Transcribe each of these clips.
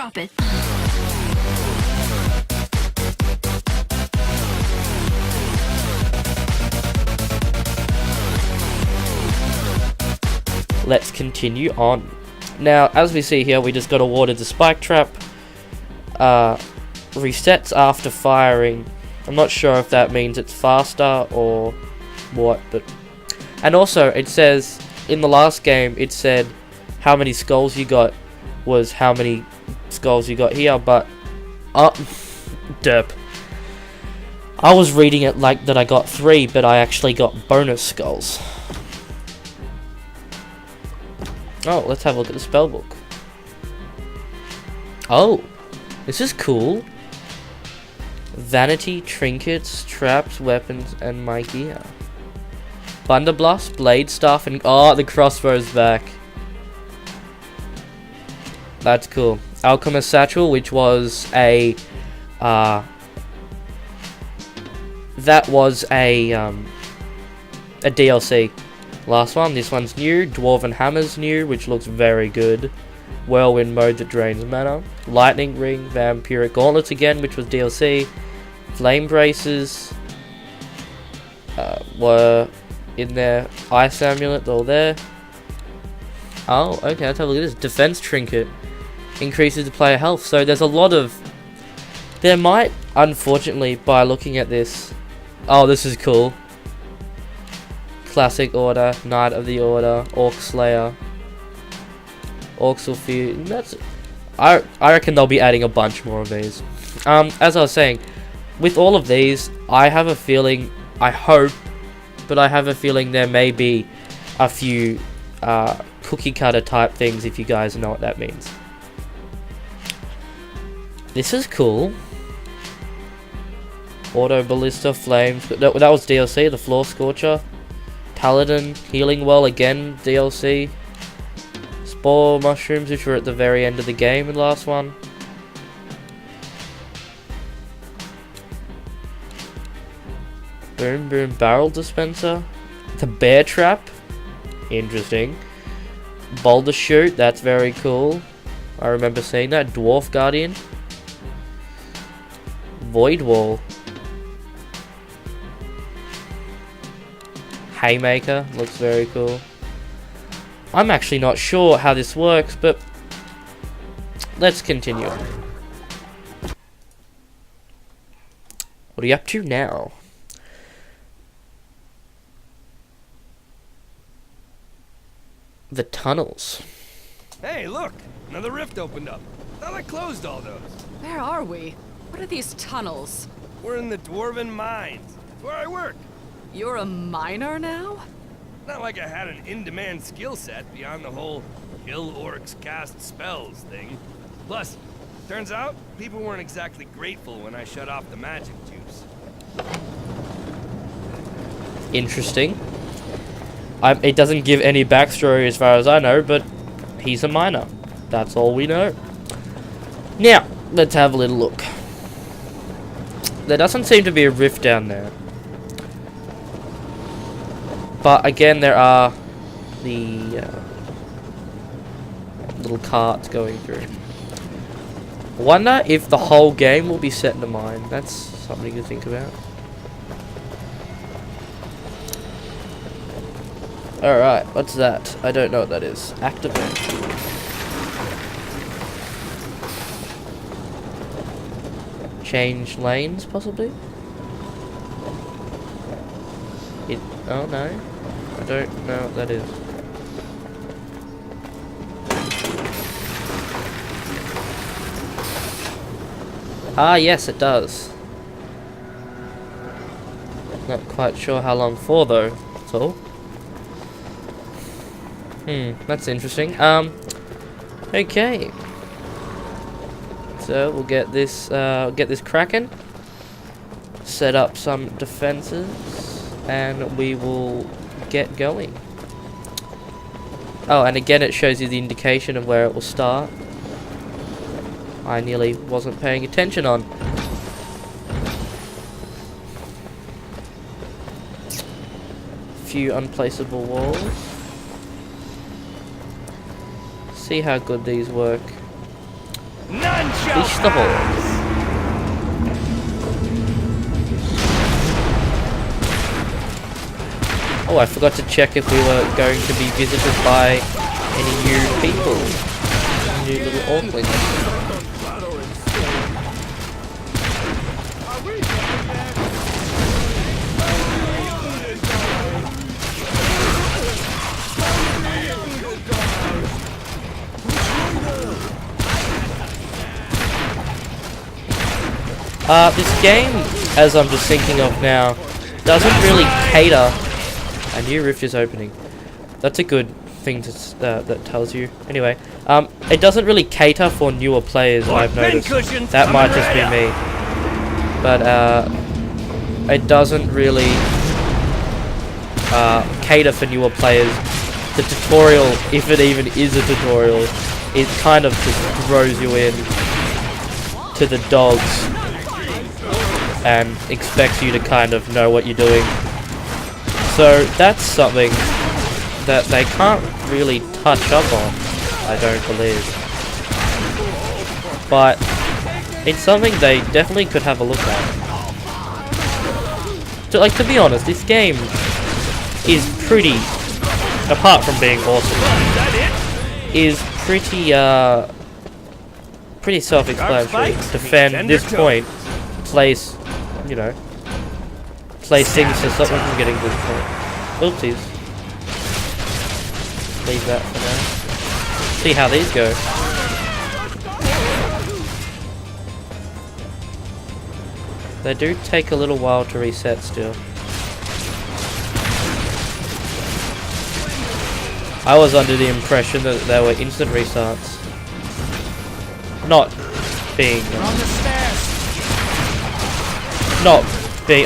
Drop it. Let's continue on. Now, as we see here, we just got awarded the spike trap. Resets after firing. I'm not sure if that means it's faster or what, but... And also, it says, in the last game, it said how many skulls you got was how many skulls you got here, but... derp. I was reading it like that I got 3, but I actually got bonus skulls. Oh, let's have a look at the spellbook. Oh, this is cool. Vanity, trinkets, traps, weapons, and my gear. Blunderblast, blade staff, and oh, the crossbow's back. That's cool. Alchemist satchel, which was a that was a DLC. Last one, this one's new. Dwarven Hammer's new, which looks very good. Whirlwind mode that drains mana. Lightning Ring, Vampiric Gauntlets again, which was DLC. Flame Braces were in there. Ice Amulet, all there. Oh, okay, let's have a look at this. Defense Trinket increases the player health. So there's a lot of... There might, unfortunately, by looking at this... Oh, this is cool. Classic Order, Knight of the Order, Orc Slayer, Orcs will fear. That's. I reckon they'll be adding a bunch more of these. As I was saying, with all of these, I have a feeling. I hope, but I have a feeling there may be a few cookie cutter type things. If you guys know what that means. This is cool. Auto Ballista Flames. That was DLC. The Floor Scorcher. Paladin, Healing Well again, DLC. Spore Mushrooms, which were at the very end of the game in the last one. Boom Boom Barrel Dispenser. The Bear Trap. Interesting. Boulder Shoot, that's very cool. I remember seeing that. Dwarf Guardian. Void Wall. Haymaker, looks very cool. I'm actually not sure how this works, but let's continue. What are you up to now? The tunnels. Hey, look! Another rift opened up. Thought I closed all those. Where are we? What are these tunnels? We're in the Dwarven Mines. It's where I work. You're a miner now? Not like I had an in-demand skill set beyond the whole kill orcs, cast spells thing. Plus, turns out, people weren't exactly grateful when I shut off the magic juice. Interesting. It doesn't give any backstory as far as I know, but he's a miner. That's all we know. Now, let's have a little look. There doesn't seem to be a rift down there. But again, there are the little carts going through. I wonder if the whole game will be set in a mine. That's something to think about. Alright, what's that? I don't know what that is. Activate. Change lanes, possibly? Oh no. I don't know what that is. Ah, yes, it does. Not quite sure how long for, though. That's all. That's interesting. Okay. So we'll get this cracking. Set up some defenses, and we will get going. Oh, and again, it shows you the indication of where it will start. I nearly wasn't paying attention on. Few unplaceable walls. See how good these work. None! Unleash the hordes. Oh, I forgot to check if we were going to be visited by any new people. New little orclings. This game, as I'm just thinking of now, doesn't really cater. A new rift is opening. That's a good thing to that tells you. Anyway, it doesn't really cater for newer players. I've noticed. That might just be me, but it doesn't really cater for newer players. The tutorial, if it even is a tutorial, it kind of just throws you in to the dogs and expects you to kind of know what you're doing. So that's something that they can't really touch up on, I don't believe. But it's something they definitely could have a look at. So, to be honest, this game is pretty, apart from being awesome, is pretty self-explanatory. Defend this point, place, you know, place things to stop them from getting to this point. Oopsies. Leave that for now. See how these go. They do take a little while to reset still. I was under the impression that they were instant restarts. Not being...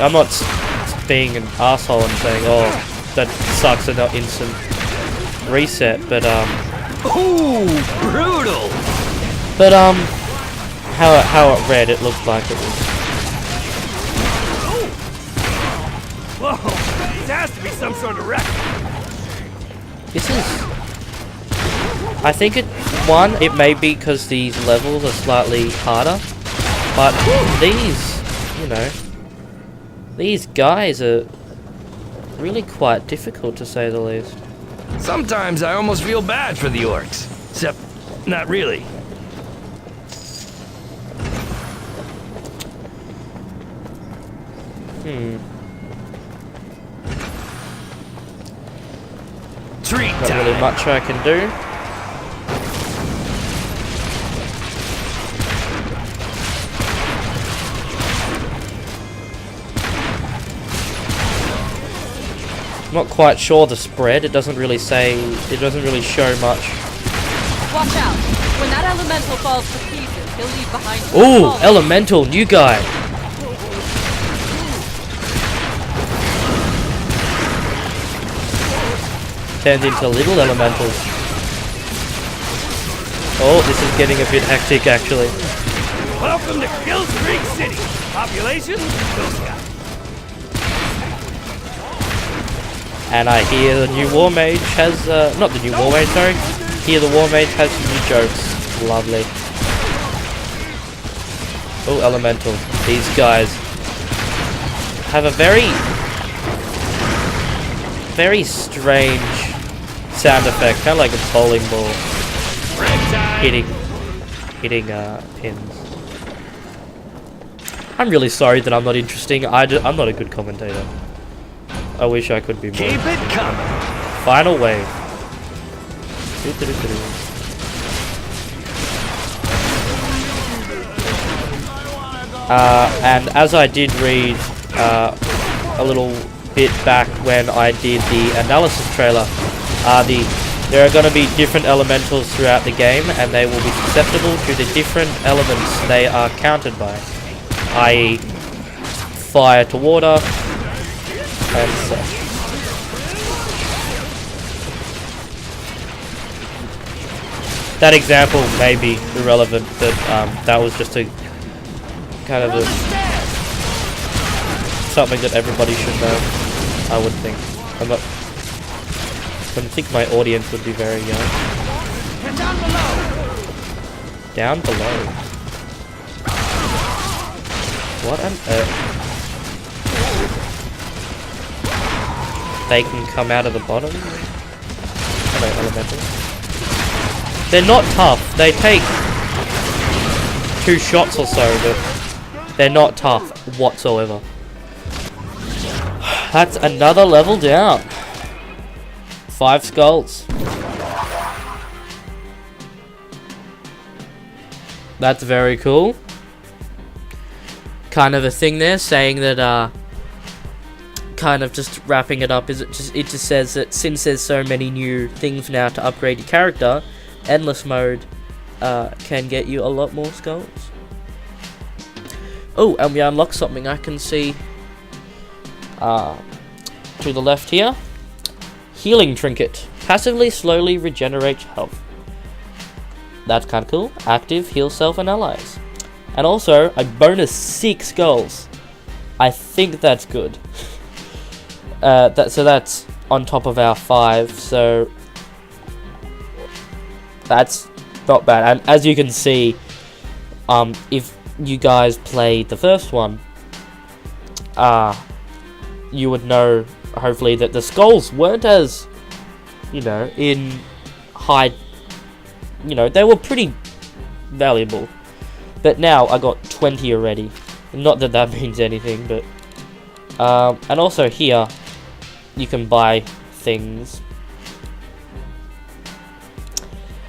I'm not being an asshole and saying, oh, that sucks, they're not instant reset, but Ooh, brutal. But how it read, it looked like it was. Whoa, this has to be some sort of wreck. This is... I think it may be because these levels are slightly harder, but these, you know, these guys are really quite difficult to say the least. Sometimes I almost feel bad for the orcs. Except, not really. Treat Not really much I can do. Not quite sure the spread. It doesn't really say. It doesn't really show much. Watch out! When that elemental falls to pieces, he'll leave behind. Ooh, elemental, new guy. Turns into little elementals. Oh, this is getting a bit hectic, actually. Welcome to Kill Streak City. Population, Kill Scout. And I hear the new War Mage has, not the new War Mage, sorry. Here the War Mage has some new jokes. Lovely. Oh, elemental. These guys have a very strange sound effect, kind of like a bowling ball hitting pins. I'm really sorry that I'm not interesting. I'm not a good commentator. I wish I could be more. Keep it coming. Final wave. And as I did read a little bit back when I did the analysis trailer, there are going to be different elementals throughout the game, and they will be susceptible to the different elements they are countered by, i.e. fire to water, and such. That example may be irrelevant, but that was just a kind of something that everybody should know, I would think. I don't think my audience would be very young. Down below. Down below. What on earth? They can come out of the bottom? Hello, elemental. They're not tough. They take 2 shots or so, but they're not tough whatsoever. That's another level down. 5 skulls. That's very cool. Kind of a thing there, saying that, kind of just wrapping it up, it just says that since there's so many new things now to upgrade your character, endless mode can get you a lot more skulls. Oh, and we unlocked something I can see to the left here. Healing trinket. Passively slowly regenerates health. That's kind of cool. Active, heal self and allies. And also, a bonus 6 skulls. I think that's good. So that's on top of our 5, so that's not bad. And as you can see, if you guys played the first one, you would know, hopefully, that the skulls weren't as, in high, they were pretty valuable. But now I got 20 already. Not that that means anything, but and also here you can buy things.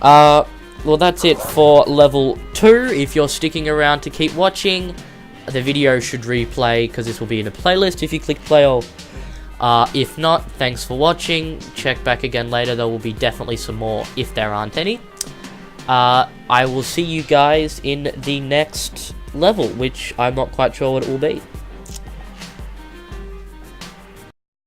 Well, that's it for level 2. If you're sticking around to keep watching, the video should replay because this will be in a playlist if you click play all. If not, thanks for watching. Check back again later. There will be definitely some more if there aren't any. I will see you guys in the next level, which I'm not quite sure what it will be.